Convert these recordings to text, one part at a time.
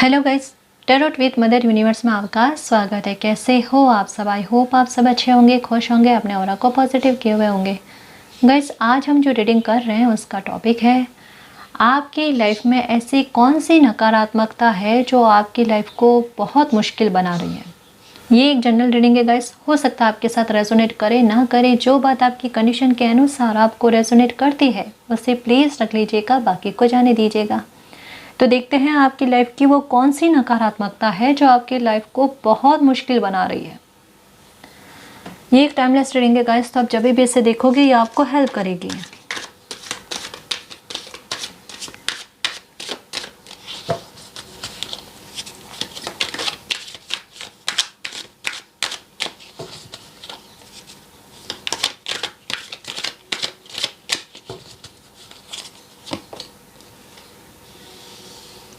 Hello guys, tarot with mother universe में आपका स्वागत है। कैसे हो आप सब? आई होप आप सब अच्छे होंगे, खुश होंगे, अपने ऑरा को पॉजिटिव किए हुए होंगे। गाइस, आज हम जो रीडिंग कर रहे हैं उसका टॉपिक है आपकी लाइफ में ऐसी कौन सी नकारात्मकता है जो आपकी लाइफ को बहुत मुश्किल बना रही है। ये एक जनरल रीडिंग है गाइस, हो सकता है आपके साथ रेजोनेट करे ना करे। जो बात आपकी कंडीशन के अनुसार आपको रेजोनेट करती है उसे प्लीज़ रख लीजिएगा, बाकी को जाने दीजिएगा। तो देखते हैं आपकी लाइफ की वो कौन सी नकारात्मकता है जो आपकी लाइफ को बहुत मुश्किल बना रही है। ये एक टाइमलेस रीडिंग है गाइस, तो आप जब भी इसे देखोगे ये आपको हेल्प करेगी।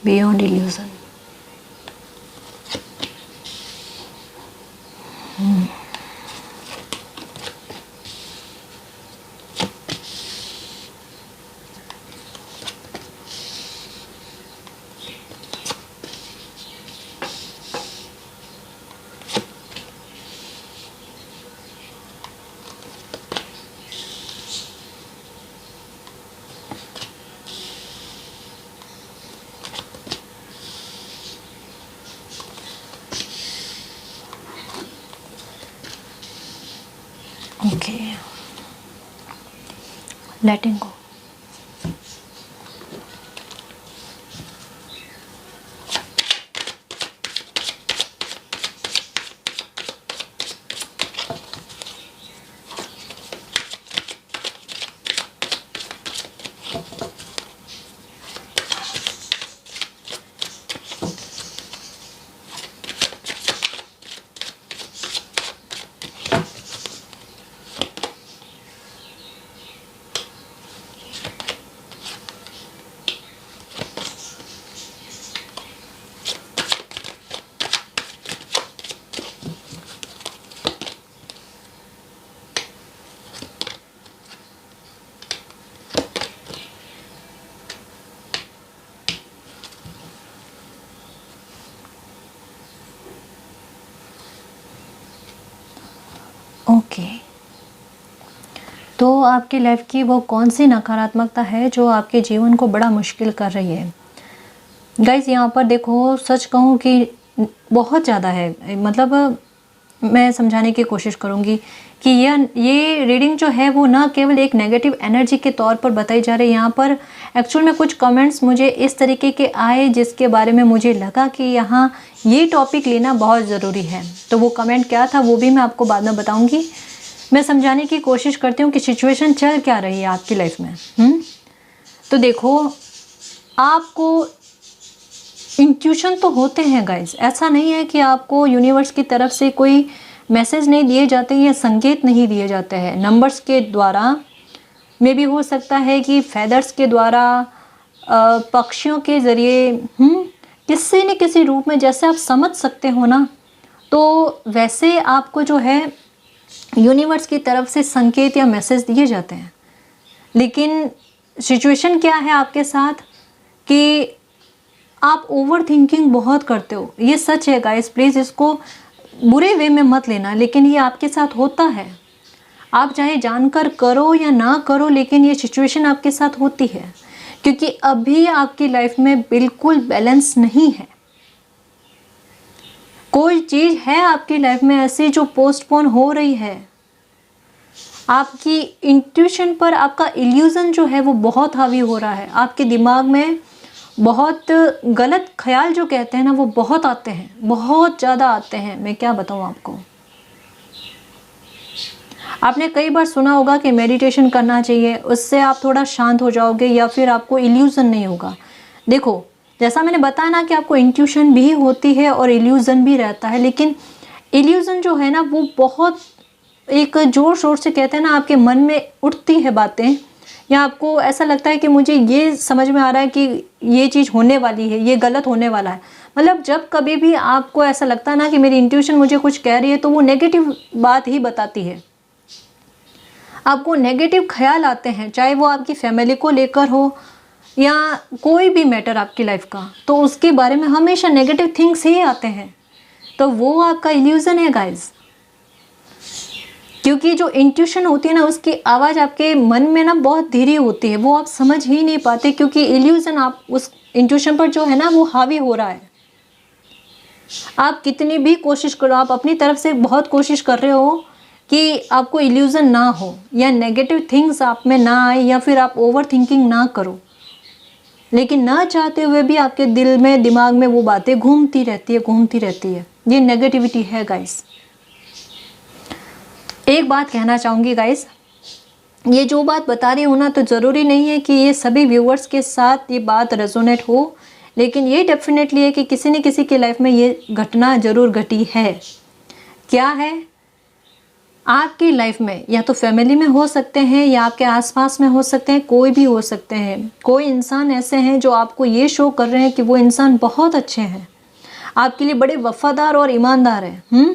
Beyond illusion. Okay, letting go. Okay, तो आपकी लाइफ की वो कौन सी नकारात्मकता है जो आपके जीवन को बड़ा मुश्किल कर रही है। गाइस, यहाँ पर देखो, सच कहूँ कि बहुत ज़्यादा है। मतलब मैं समझाने की कोशिश करूँगी कि ये रीडिंग जो है वो ना केवल एक नेगेटिव एनर्जी के तौर पर बताई जा रही है। यहाँ पर एक्चुअल में कुछ कमेंट्स मुझे इस तरीके के आए जिसके बारे में मुझे लगा कि यहाँ ये टॉपिक लेना बहुत ज़रूरी है। तो वो कमेंट क्या था वो भी मैं आपको बाद में बताऊँगी। मैं समझाने की कोशिश करती हूँ कि सिचुएशन चल क्या रही है आपकी लाइफ में। तो देखो, आपको इंट्यूशन तो होते हैं गाइस, ऐसा नहीं है कि आपको यूनिवर्स की तरफ से कोई मैसेज नहीं दिए जाते या संकेत नहीं दिए जाते हैं। नंबर्स के द्वारा में भी हो सकता है कि फेदर्स के द्वारा, पक्षियों के ज़रिए, किसी न किसी रूप में, जैसे आप समझ सकते हो ना, तो वैसे आपको जो है यूनिवर्स की तरफ से संकेत या मैसेज दिए जाते हैं। लेकिन सिचुएशन क्या है आपके साथ कि आप ओवर थिंकिंग बहुत करते हो। ये सच है गाइस, प्लीज़ इसको बुरे वे में मत लेना, लेकिन ये आपके साथ होता है। आप चाहे जानकर करो या ना करो, लेकिन ये सिचुएशन आपके साथ होती है, क्योंकि अभी आपकी लाइफ में बिल्कुल बैलेंस नहीं है। कोई चीज़ है आपकी लाइफ में ऐसी जो पोस्टपोन हो रही है। आपकी इंट्यूशन पर आपका इल्यूजन जो है वो बहुत हावी हो रहा है। आपके दिमाग में बहुत गलत ख्याल जो कहते हैं ना वो बहुत आते हैं, बहुत ज़्यादा आते हैं। मैं क्या बताऊँ आपको। आपने कई बार सुना होगा कि मेडिटेशन करना चाहिए, उससे आप थोड़ा शांत हो जाओगे या फिर आपको इल्यूजन नहीं होगा। देखो, जैसा मैंने बताया ना कि आपको इंट्यूशन भी होती है और इल्यूजन भी रहता है, लेकिन इल्यूजन जो है ना वो बहुत एक ज़ोर शोर से कहते हैं ना, आपके मन में उठती है बातें, या आपको ऐसा लगता है कि मुझे ये समझ में आ रहा है कि ये चीज़ होने वाली है, ये गलत होने वाला है। मतलब जब कभी भी आपको ऐसा लगता है ना कि मेरी इंट्यूशन मुझे कुछ कह रही है, तो वो नेगेटिव बात ही बताती है। आपको नेगेटिव ख्याल आते हैं, चाहे वो आपकी फैमिली को लेकर हो, या कोई भी मैटर आपकी लाइफ का, तो उसके बारे में हमेशा नेगेटिव थिंग्स ही आते हैं, तो वो आपका इल्यूज़न है गाइस। क्योंकि जो इंट्यूशन होती है ना, उसकी आवाज़ आपके मन में ना बहुत धीरे होती है, वो आप समझ ही नहीं पाते, क्योंकि इल्यूज़न आप उस इंट्यूशन पर जो है ना वो हावी हो रहा है। आप कितनी भी कोशिश करो, आप अपनी तरफ से बहुत कोशिश कर रहे हो कि आपको इल्यूज़न ना हो या नेगेटिव थिंग्स आप में ना आए या फिर आप ओवर थिंकिंग ना करो, लेकिन ना चाहते हुए भी आपके दिल में, दिमाग में वो बातें घूमती रहती है। ये नेगेटिविटी है गाइस। एक बात कहना चाहूँगी गाइस, ये जो बात बता रही हूँ ना, तो ज़रूरी नहीं है कि ये सभी व्यूअर्स के साथ ये बात रेजोनेट हो, लेकिन ये डेफिनेटली है कि किसी न किसी की लाइफ में ये घटना ज़रूर घटी है। क्या है? आपकी लाइफ में या तो फैमिली में हो सकते हैं या आपके आसपास में हो सकते हैं, कोई भी हो सकते हैं। कोई इंसान ऐसे हैं जो आपको ये शो कर रहे हैं कि वो इंसान बहुत अच्छे हैं, आपके लिए बड़े वफादार और ईमानदार हैं।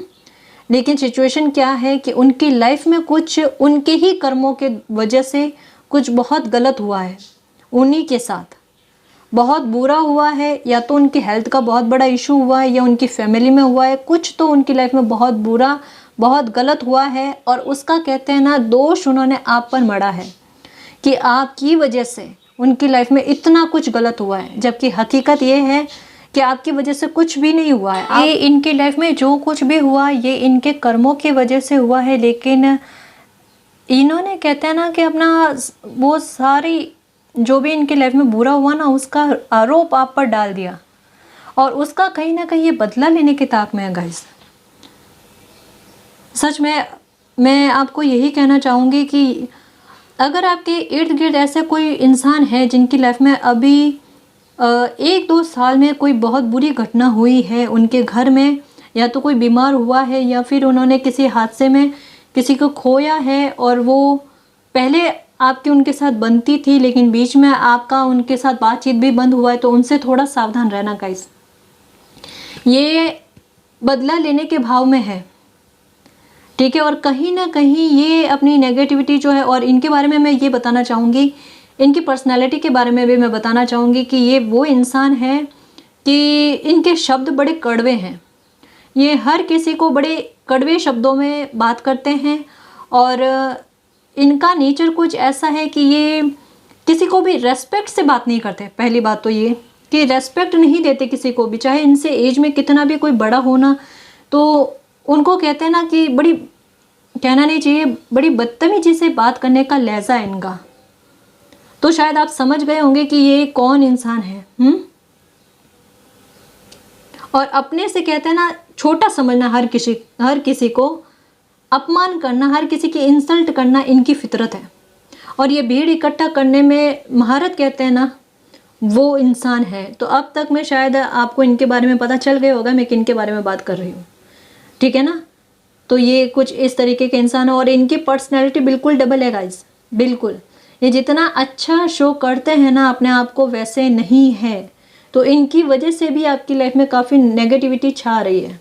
लेकिन सिचुएशन क्या है कि उनकी लाइफ में कुछ उनके ही कर्मों के वजह से कुछ बहुत गलत हुआ है, उन्हीं के साथ बहुत बुरा हुआ है, या तो उनकी हेल्थ का बहुत बड़ा इशू हुआ है या उनकी फैमिली में हुआ है, कुछ तो उनकी लाइफ में बहुत बुरा, बहुत गलत हुआ है, और उसका कहते हैं ना दोष उन्होंने आप पर मढ़ा है कि आपकी वजह से उनकी लाइफ में इतना कुछ गलत हुआ है। जबकि हकीकत ये है कि आपकी वजह से कुछ भी नहीं हुआ है। ये इनकी लाइफ में जो कुछ भी हुआ ये इनके कर्मों की वजह से हुआ है, लेकिन इन्होंने कहते हैं ना कि अपना वो सारी जो भी इनकी लाइफ में बुरा हुआ ना, उसका आरोप आप पर डाल दिया, और उसका कहीं ना कहीं ये बदला लेने की ताक में है गाइस। सच में मैं आपको यही कहना चाहूँगी कि अगर आपके इर्द गिर्द ऐसे कोई इंसान है जिनकी लाइफ में अभी 1-2 साल में कोई बहुत बुरी घटना हुई है उनके घर में, या तो कोई बीमार हुआ है या फिर उन्होंने किसी हादसे में किसी को खोया है, और वो पहले आपकी उनके साथ बनती थी लेकिन बीच में आपका उनके साथ बातचीत भी बंद हुआ है, तो उनसे थोड़ा सावधान रहना गाइस। ये बदला लेने के भाव में है, ठीक है। और कहीं ना कहीं ये अपनी नेगेटिविटी जो है, और इनके बारे में मैं ये बताना चाहूँगी, इनकी पर्सनालिटी के बारे में भी मैं बताना चाहूँगी कि ये वो इंसान है कि इनके शब्द बड़े कड़वे हैं। ये हर किसी को बड़े कड़वे शब्दों में बात करते हैं, और इनका नेचर कुछ ऐसा है कि ये किसी को भी रेस्पेक्ट से बात नहीं करते। पहली बात तो ये कि रेस्पेक्ट नहीं देते किसी को भी, चाहे इनसे एज में कितना भी कोई बड़ा होना, तो उनको कहते हैं ना कि बड़ी, कहना नहीं चाहिए, बड़ी बदतमीजी से बात करने का लहजा है इनका। तो शायद आप समझ गए होंगे कि ये कौन इंसान है। और अपने से कहते हैं ना छोटा समझना, हर किसी को अपमान करना, हर किसी की इंसल्ट करना इनकी फितरत है। और ये भीड़ इकट्ठा करने में महारत कहते हैं ना, वो इंसान है। तो अब तक मैं शायद आपको इनके बारे में पता चल गया होगा मैं किन के बारे में बात कर रही हूँ, ठीक है ना। तो ये कुछ इस तरीके के इंसान है, और इनकी पर्सनैलिटी बिल्कुल डबल है गाइस, बिल्कुल। ये जितना अच्छा शो करते हैं ना अपने आप को, वैसे नहीं है। तो इनकी वजह से भी आपकी लाइफ में काफ़ी नेगेटिविटी छा रही है।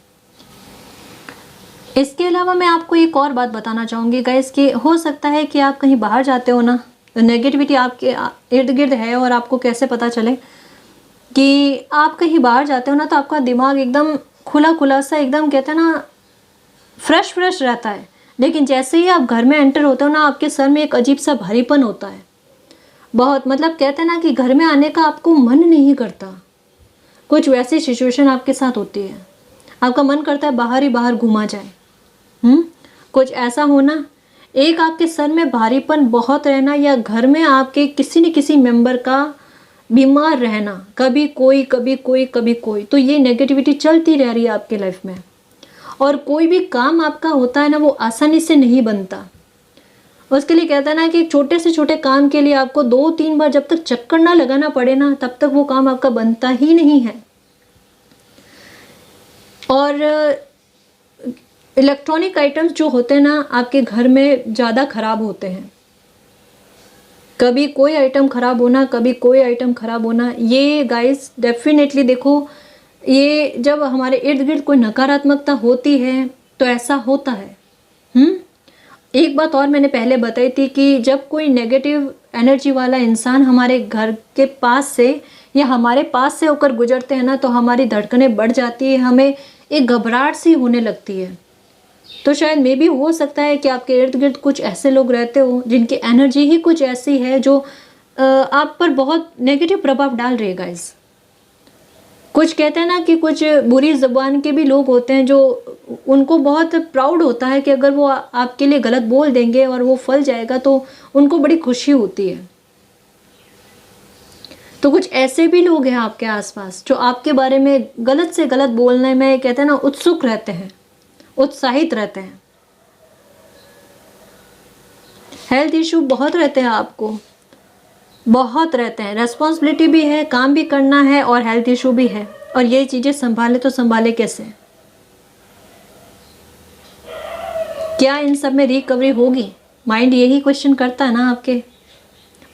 इसके अलावा मैं आपको एक और बात बताना चाहूँगी गाइस कि हो सकता है कि आप कहीं बाहर जाते हो ना, तो नेगेटिविटी आपके इर्द गिर्द है, और आपको कैसे पता चले कि आप कहीं बाहर जाते हो ना, तो आपका दिमाग एकदम खुला खुला सा, एकदम कहते हैं ना फ्रेश रहता है। लेकिन जैसे ही आप घर में एंटर होते हो ना, आपके सर में एक अजीब सा भारीपन होता है बहुत, मतलब कहते हैं ना कि घर में आने का आपको मन नहीं करता। कुछ वैसी सिचुएशन आपके साथ होती है, आपका मन करता है बाहर ही बाहर घूमा जाए। कुछ ऐसा होना, एक आपके सर में भारीपन बहुत रहना, या घर में आपके किसी न किसी मेंबर का बीमार रहना, कभी कोई कभी कोई कभी कोई, तो ये नेगेटिविटी चलती रह रही है आपके लाइफ में। और कोई भी काम आपका होता है ना, वो आसानी से नहीं बनता। उसके लिए कहता है ना कि छोटे से छोटे काम के लिए आपको 2-3 बार जब तक चक्कर ना लगाना पड़े ना, तब तक वो काम आपका बनता ही नहीं है। और इलेक्ट्रॉनिक आइटम्स जो होते हैं ना आपके घर में ज़्यादा ख़राब होते हैं। कभी कोई आइटम ख़राब होना, कभी कोई आइटम ख़राब होना, ये गाइस डेफिनेटली देखो, ये जब हमारे इर्द गिर्द कोई नकारात्मकता होती है तो ऐसा होता है। एक बात और मैंने पहले बताई थी कि जब कोई नेगेटिव एनर्जी वाला इंसान हमारे घर के पास से या हमारे पास से होकर गुजरते हैं ना, तो हमारी धड़कनें बढ़ जाती है, हमें एक घबराहट सी होने लगती है। तो शायद मे भी हो सकता है कि आपके इर्द गिर्द कुछ ऐसे लोग रहते हो जिनकी एनर्जी ही कुछ ऐसी है जो आप पर बहुत नेगेटिव प्रभाव डाल रही है गाइस। कुछ कहते हैं ना कि कुछ बुरी ज़ुबान के भी लोग होते हैं जो उनको बहुत प्राउड होता है कि अगर वो आपके लिए गलत बोल देंगे और वो फल जाएगा तो उनको बड़ी खुशी होती है। तो कुछ ऐसे भी लोग हैं आपके आसपास जो आपके बारे में गलत से गलत बोलने में कहते हैं ना उत्सुक रहते हैं, उत्साहित रहते हैं। हेल्थ इशू बहुत रहते हैं, आपको बहुत रहते हैं। रेस्पॉन्सिबिलिटी भी है, काम भी करना है और हेल्थ इशू भी है, और ये चीज़ें संभाले तो संभाले कैसे? क्या इन सब में रिकवरी होगी? माइंड यही क्वेश्चन करता है ना आपके।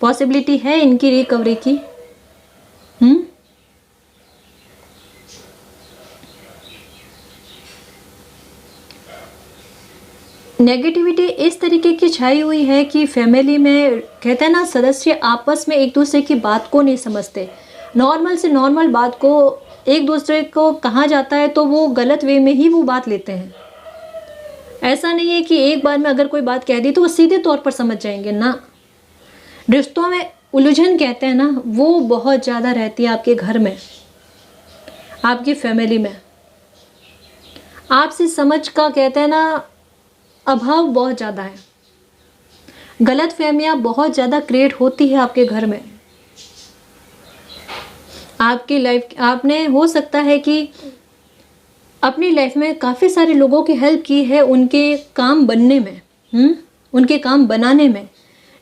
पॉसिबिलिटी है इनकी रिकवरी की? नेगेटिविटी इस तरीके की छाई हुई है कि फैमिली में कहते हैं ना सदस्य आपस में एक दूसरे की बात को नहीं समझते। नॉर्मल से नॉर्मल बात को एक दूसरे को कहा जाता है तो वो गलत वे में ही वो बात लेते हैं। ऐसा नहीं है कि एक बार में अगर कोई बात कह दी तो वो सीधे तौर पर समझ जाएंगे ना। रिश्तों में उलझन कहते हैं ना, वो बहुत ज़्यादा रहती है आपके घर में, आपकी फैमिली में। आपसी समझ का कहते हैं ना अभाव बहुत ज़्यादा है। गलत फहमियाँ बहुत ज़्यादा क्रिएट होती है आपके घर में। आपकी लाइफ, आपने हो सकता है कि अपनी लाइफ में काफ़ी सारे लोगों की हेल्प की है उनके काम बनने में, उनके काम बनाने में,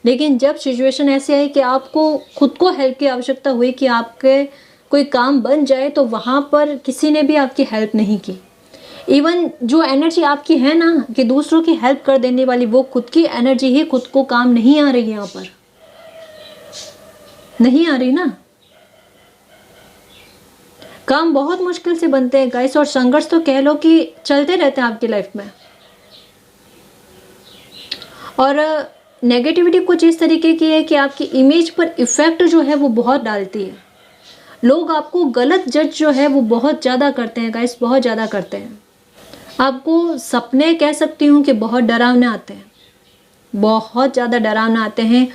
लेकिन जब सिचुएशन ऐसे आई कि आपको खुद को हेल्प की आवश्यकता हुई कि आपके कोई काम बन जाए, तो वहाँ पर किसी ने भी आपकी हेल्प नहीं की। इवन जो एनर्जी आपकी है ना कि दूसरों की हेल्प कर देने वाली, वो खुद की एनर्जी ही खुद को काम नहीं आ रही, यहाँ पर नहीं आ रही ना। काम बहुत मुश्किल से बनते हैं गाइस, और संघर्ष तो कह लो कि चलते रहते हैं आपकी लाइफ में। और नेगेटिविटी कुछ इस तरीके की है कि आपकी इमेज पर इफेक्ट जो है वो बहुत डालती है। लोग आपको गलत जज जो है वो बहुत ज़्यादा करते हैं गाइस, बहुत ज़्यादा करते हैं। आपको सपने कह सकती हूँ कि बहुत डरावने आते हैं, बहुत ज़्यादा डरावने आते हैं।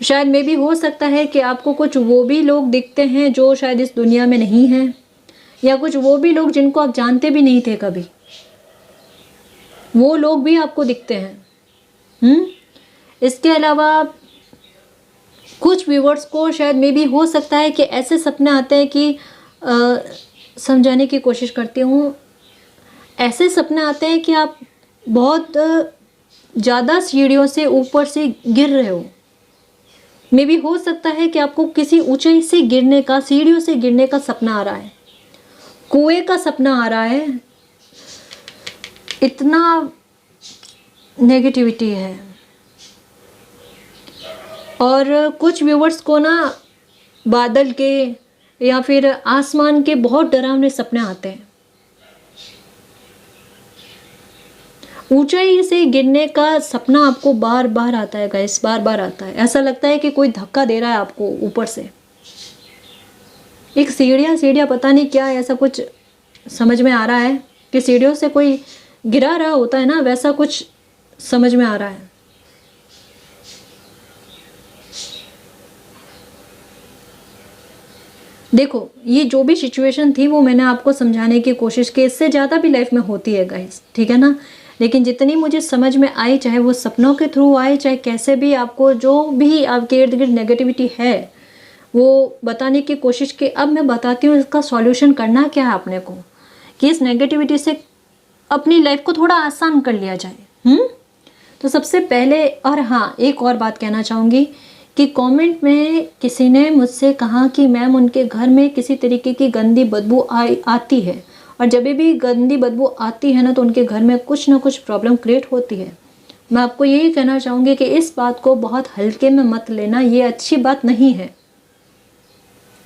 शायद मे भी हो सकता है कि आपको कुछ वो भी लोग दिखते हैं जो शायद इस दुनिया में नहीं हैं, या कुछ वो भी लोग जिनको आप जानते भी नहीं थे कभी, वो लोग भी आपको दिखते हैं। इसके अलावा कुछ व्यूवर्स को शायद मे भी हो सकता है कि ऐसे सपने आते हैं कि समझाने की कोशिश करती हूँ। ऐसे सपने आते हैं कि आप बहुत ज़्यादा सीढ़ियों से ऊपर से गिर रहे हो। मे भी हो सकता है कि आपको किसी ऊंचाई से गिरने का, सीढ़ियों से गिरने का सपना आ रहा है, कुएं का सपना आ रहा है। इतना नेगेटिविटी है। और कुछ व्यूवर्स को ना बादल के या फिर आसमान के बहुत डरावने सपने आते हैं। ऊंचाई से गिरने का सपना आपको बार बार आता है गाइस, बार बार आता है। ऐसा लगता है कि कोई धक्का दे रहा है आपको ऊपर से। एक सीढ़ियाँ पता नहीं क्या है, ऐसा कुछ समझ में आ रहा है कि सीढ़ियों से कोई गिरा रहा होता है ना, वैसा कुछ समझ में आ रहा है। देखो, ये जो भी सिचुएशन थी वो मैंने आपको समझाने की कोशिश की। इससे ज़्यादा भी लाइफ में होती है गाइस, ठीक है ना। लेकिन जितनी मुझे समझ में आई, चाहे वो सपनों के थ्रू आए, चाहे कैसे भी, आपको जो भी आपके इर्द गिर्द नेगेटिविटी है वो बताने की कोशिश की। अब मैं बताती हूँ इसका सॉल्यूशन करना क्या है आपने को, कि इस नेगेटिविटी से अपनी लाइफ को थोड़ा आसान कर लिया जाए। तो सबसे पहले, और हाँ एक और बात कहना चाहूँगी कि कमेंट में किसी ने मुझसे कहा कि मैम उनके घर में किसी तरीके की गंदी बदबू आती है, और जब भी गंदी बदबू आती है ना तो उनके घर में कुछ ना कुछ प्रॉब्लम क्रिएट होती है। मैं आपको यही कहना चाहूँगी कि इस बात को बहुत हल्के में मत लेना, ये अच्छी बात नहीं है।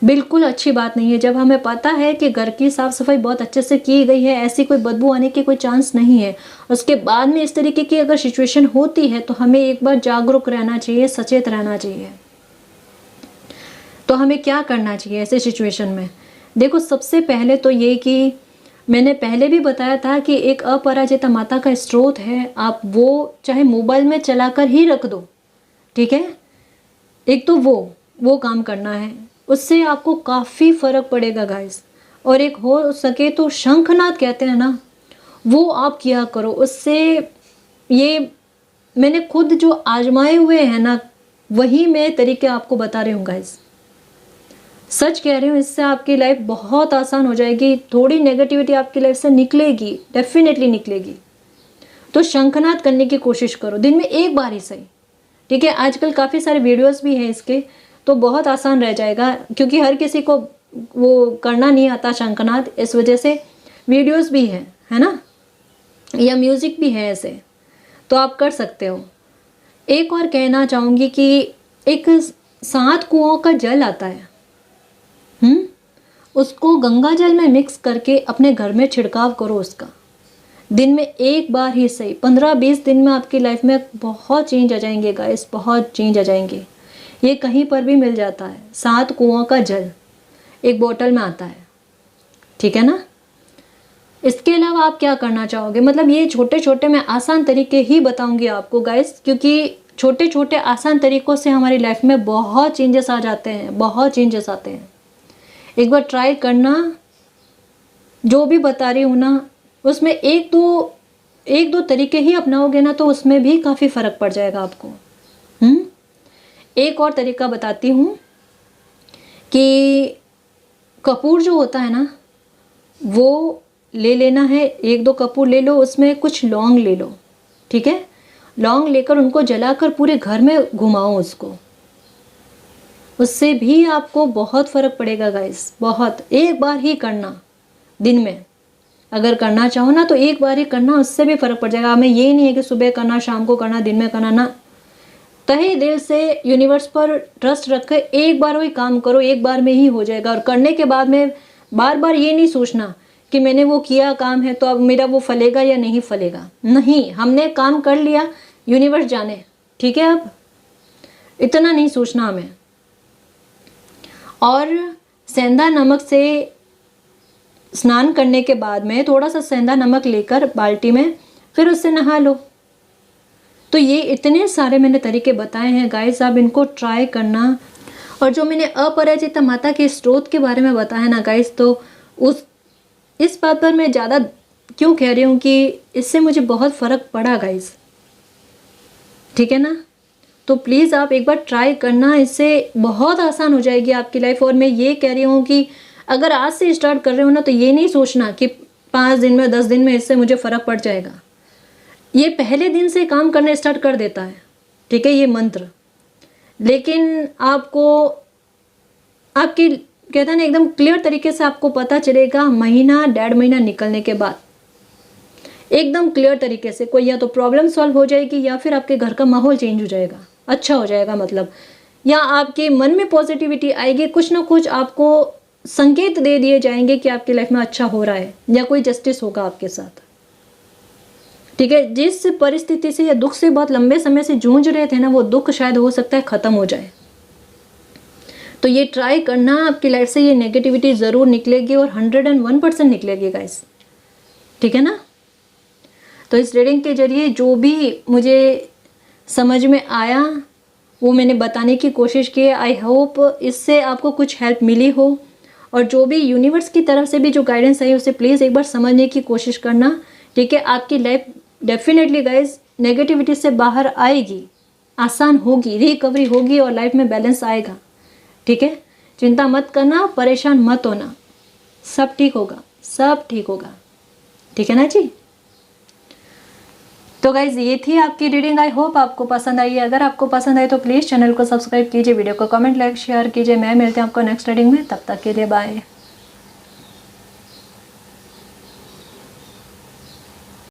बिल्कुल अच्छी बात नहीं है। जब हमें पता है कि घर की साफ़ सफाई बहुत अच्छे से की गई है, ऐसी कोई बदबू आने की कोई चांस नहीं है, उसके बाद में इस तरीके की अगर सिचुएशन होती है तो हमें एक बार जागरूक रहना चाहिए, सचेत रहना चाहिए। तो हमें क्या करना चाहिए ऐसे सिचुएशन में? देखो, सबसे पहले तो ये कि मैंने पहले भी बताया था कि एक अपराजिता माता का स्रोत है, आप वो चाहे मोबाइल में चलाकर ही रख दो, ठीक है। एक तो वो काम करना है, उससे आपको काफ़ी फ़र्क पड़ेगा गाइस। और एक हो सके तो शंखनाद कहते हैं ना, वो आप किया करो। उससे ये मैंने खुद जो आजमाए हुए हैं ना, वही मैं तरीके आपको बता रही हूँ गाइस। सच कह रही हूँ, इससे आपकी लाइफ बहुत आसान हो जाएगी। थोड़ी नेगेटिविटी आपकी लाइफ से निकलेगी, डेफिनेटली निकलेगी। तो शंखनाद करने की कोशिश करो, दिन में एक बार ही सही, ठीक है। आजकल काफ़ी सारे वीडियोस भी हैं इसके, तो बहुत आसान रह जाएगा, क्योंकि हर किसी को वो करना नहीं आता शंखनाद, इस वजह से वीडियोस भी हैं, है ना, या म्यूज़िक भी है ऐसे, तो आप कर सकते हो। एक और कहना चाहूँगी कि एक 7 कुओं का जल आता है, उसको गंगा जल में मिक्स करके अपने घर में छिड़काव करो उसका, दिन में एक बार ही सही। 15-20 दिन में आपकी लाइफ में बहुत चेंज आ जाएंगे गाइस, बहुत चेंज आ जाएंगे। ये कहीं पर भी मिल जाता है, 7 कुओं का जल एक बोतल में आता है, ठीक है ना। इसके अलावा आप क्या करना चाहोगे? मतलब ये छोटे छोटे मैं आसान तरीके ही बताऊंगी आपको गाइस, क्योंकि छोटे छोटे आसान तरीकों से हमारी लाइफ में बहुत चेंजेस आ जाते हैं, बहुत चेंजेस आते हैं। एक बार ट्राई करना, जो भी बता रही हूँ ना, उसमें एक दो तरीके ही अपनाओगे ना, तो उसमें भी काफ़ी फ़र्क पड़ जाएगा आपको। एक और तरीका बताती हूँ कि कपूर जो होता है ना, वो ले लेना है, 1-2 कपूर ले लो, उसमें कुछ लौंग ले लो, ठीक है। लौंग लेकर उनको जलाकर पूरे घर में घुमाओ उसको, उससे भी आपको बहुत फ़र्क पड़ेगा गाइस, बहुत। एक बार ही करना दिन में, अगर करना चाहो ना तो एक बार ही करना, उससे भी फ़र्क पड़ जाएगा। हमें ये नहीं है कि सुबह करना, शाम को करना, दिन में करना ना। तहे दिल से यूनिवर्स पर ट्रस्ट रख कर एक बार वही काम करो, एक बार में ही हो जाएगा। और करने के बाद में बार बार ये नहीं सोचना कि मैंने वो किया काम है तो अब मेरा वो फलेगा या नहीं फलेगा। नहीं, हमने काम कर लिया, यूनिवर्स जाने, ठीक है। अब इतना नहीं सोचना हमें। और सेंधा नमक से स्नान करने के बाद में थोड़ा सा सेंधा नमक लेकर बाल्टी में फिर उससे नहा लो। तो ये इतने सारे मैंने तरीके बताए हैं गाइस, आप इनको ट्राई करना। और जो मैंने अपराजिता माता के स्रोत के बारे में बताया ना गाइस, तो इस बात पर मैं ज़्यादा क्यों कह रही हूँ कि इससे मुझे बहुत फ़र्क पड़ा गाइस, ठीक है ना। तो प्लीज़ आप एक बार ट्राई करना, इससे बहुत आसान हो जाएगी आपकी लाइफ। और मैं ये कह रही हूँ कि अगर आज से स्टार्ट कर रहे हो ना, तो ये नहीं सोचना कि 5 दिन में 10 दिन में इससे मुझे फ़र्क पड़ जाएगा। ये पहले दिन से काम करना स्टार्ट कर देता है, ठीक है, ये मंत्र। लेकिन आपको आपकी कहता है ना, एकदम क्लियर तरीके से आपको पता चलेगा महीना 1.5 महीना निकलने के बाद, एकदम क्लियर तरीके से। कोई या तो प्रॉब्लम सॉल्व हो जाएगी या फिर आपके घर का माहौल चेंज हो जाएगा, अच्छा हो जाएगा मतलब, या आपके मन में पॉजिटिविटी आएगी, कुछ ना कुछ आपको संकेत दे दिए जाएंगे कि आपकी लाइफ में अच्छा हो रहा है या कोई जस्टिस होगा आपके साथ, ठीक है। जिस परिस्थिति से या दुख से बहुत लंबे समय से जूझ रहे थे ना, वो दुख शायद हो सकता है ख़त्म हो जाए। तो ये ट्राई करना, आपकी लाइफ से ये नेगेटिविटी ज़रूर निकलेगी और 101% निकलेगी गाइस, ठीक है ना। तो इस रीडिंग के जरिए जो भी मुझे समझ में आया वो मैंने बताने की कोशिश की है। आई होप इससे आपको कुछ हेल्प मिली हो। और जो भी यूनिवर्स की तरफ से भी जो गाइडेंस आई उसे प्लीज़ एक बार समझने की कोशिश करना, ठीक है। आपकी लाइफ डेफिनेटली गाइस नेगेटिविटी से बाहर आएगी, आसान होगी, रिकवरी होगी और लाइफ में बैलेंस आएगा, ठीक है। चिंता मत करना, परेशान मत होना, सब ठीक होगा, सब ठीक होगा, ठीक है ना जी। तो गाइज ये थी आपकी रीडिंग, आई होप आपको पसंद आई है। अगर आपको पसंद आए तो प्लीज़ चैनल को सब्सक्राइब कीजिए, वीडियो को कमेंट लाइक शेयर कीजिए। मैं मिलती हूँ आपको नेक्स्ट रीडिंग में, तब तक के लिए बाय।